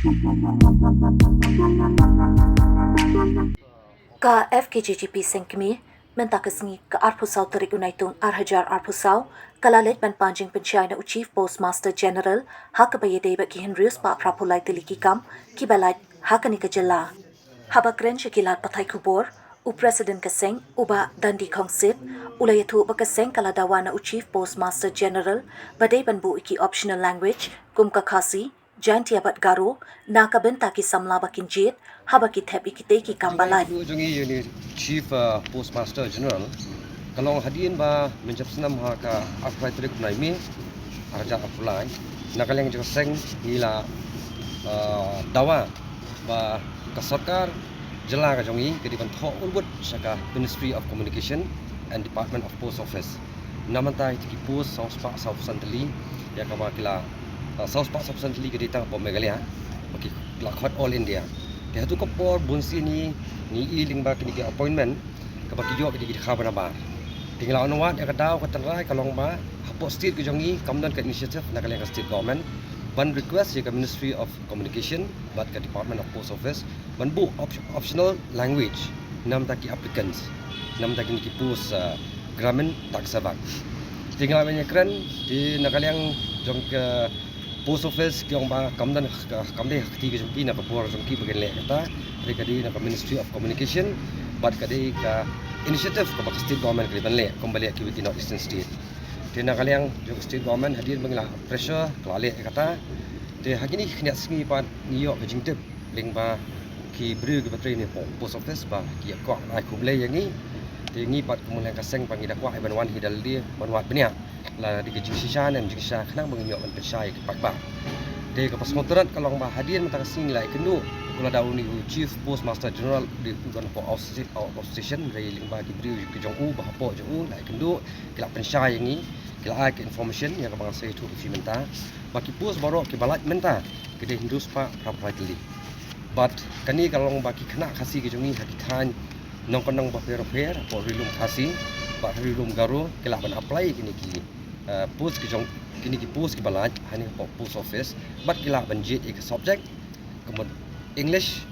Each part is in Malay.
Ka FKJGP Sengkmi mentakasngi ke Arpusau Terik Unaitung Arhajar Arpusau kalalet ban panjing pencai na Chief Postmaster General hakabaya debat ki Henrius pa prapulai teliki kam ki balai hakani ke jela habakren shakilat patai kubor u President Kaseng uba dandi kongsit ulayatu bakaseng kaladawa na Chief Postmaster General badai ban bu iki optional language kum kakasi Janti abat garo nakabenta ki samla bakin jit habaki thep ikite ki kambalai Jungi ini Chief Postmaster General kalau hadirin ba mencap senam ha ka afrai trik naimi arja apulai nakaleng juga seng gila dawa ba ka sarkar jela ka jungi ke diban tho ulbut saka Ministry of Communication and Department of Post Office namantai ki post South Santali ya ka kila South Santali ke ditang po Meghalaya bagi lakhot all India dia tu kopor bunsi ni iling ba kini appointment kapag kiyo kini khabar ba tinggal onwat ya kadaw katrai kalong ba hapo state ke jongi kamdan ka initiative na kaleng state government ban request ya ka Ministry of Communication bat ka Department of Post Office ban bu optional language nam taki applicants nam taki ki post gramin tak sabak tinggal banyak keren di nakaleng jong ke Post Office kiong ba kamdan kamde hakti ke jongki na papor jongki bagian le kata mereka di na Ministry of Communication bat kadi ka initiative ka state government ke banle kembali ke within North Eastern state tena kaliang jong state government hadir mengila pressure klale kata de hakini khniat singi pat niyo ke jingtep ling ba ki bru ke batri ni Post Office ba ki ko ai kuble yang ni de ngi pat kemulian kaseng pangida kwa ban wan hidal dia ban wat benia la di kejing sishan dan jingsa kena menginyok dan persai ke pakba de ke pasmotorat kalong ba hadir mentang sing lai kendu kula daun ni Chief Postmaster General di tuan po station dari lingba ki bri ke jong u ba po jong u lai kendu kila persai yang ni kila ai ke information yang abang saya tu fi menta baki post baru ke balat menta ke de hindus pa properly but kani kalong baki kena kasih ke jong ni hakitan nong konong ba per po rilum kasih ba rilum garo kila ban apply kini ki post ke jong kini ki post ke balaj hani Post Office bat kila banjit ek subject kemudian English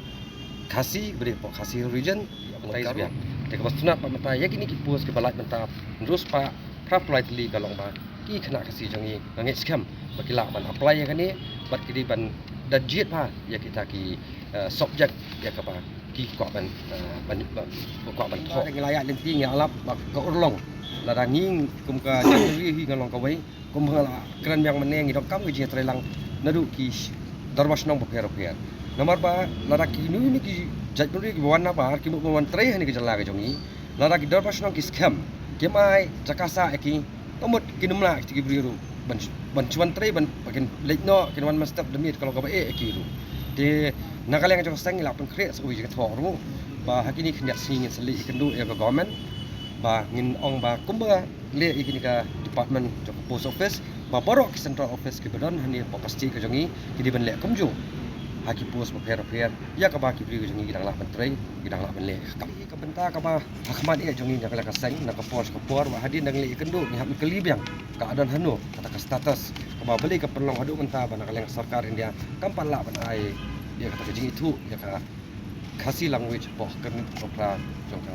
khasi beri po khasi region mulai dia de ke basuna pa mata ya kini ki post ke balaj mata terus pa politely kalong ba ki khana khasi jongi ngai scam ba kila ban apply ya kani bat kidi ban dajit pa ya kita ki subject ya ka pa ki ko ban tho ngelaya lenti ngalap ba ko urlong là đang ngin cùng cả những cái ngalong kawai cùng hala kran yang meneng idok kam ke trelang nadu ki darwas nong bapher nomor ba lara ki nu ni ki jaturi ki wana ba ki mo wan tre hani ke jala ke jongi lara ki darwas nong ki scam ke mai jakasa ki nomor ki numla ki biru ban chuan tre ban bakin lekno ki wan mastap demit kalau ka ba ki ru de nakaleng jong sang la pen kre so wi ke thoru ba hakini khnya singin seli ikendu ya government ba ngin ong ba kumba le ikini ka department jok Post Office ba borok central office ke badon hani pasti ke jongi ki di ban le kumju haki post ba per ya ka ba ki pri jongi gidang la menteri gidang la ban le ka benta ka ba hakmat e jongi nak la ka seng nak ka post ka por ba hadin dang le ikendu ni hak kelib yang keadaan hanu kata ka status ka ba beli ka perlong hadu menta ba nak sarkar India kampan la ban ai dia kata ke jingi tu ya ka khasi language po kan propra jongka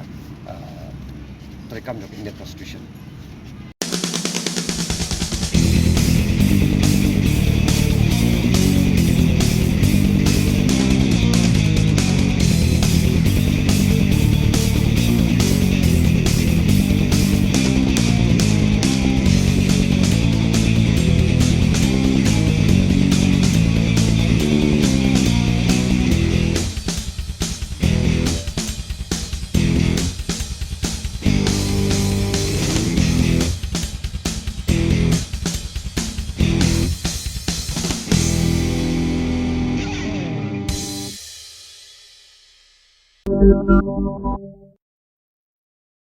terekam dalam Indian Constitution. Thank you.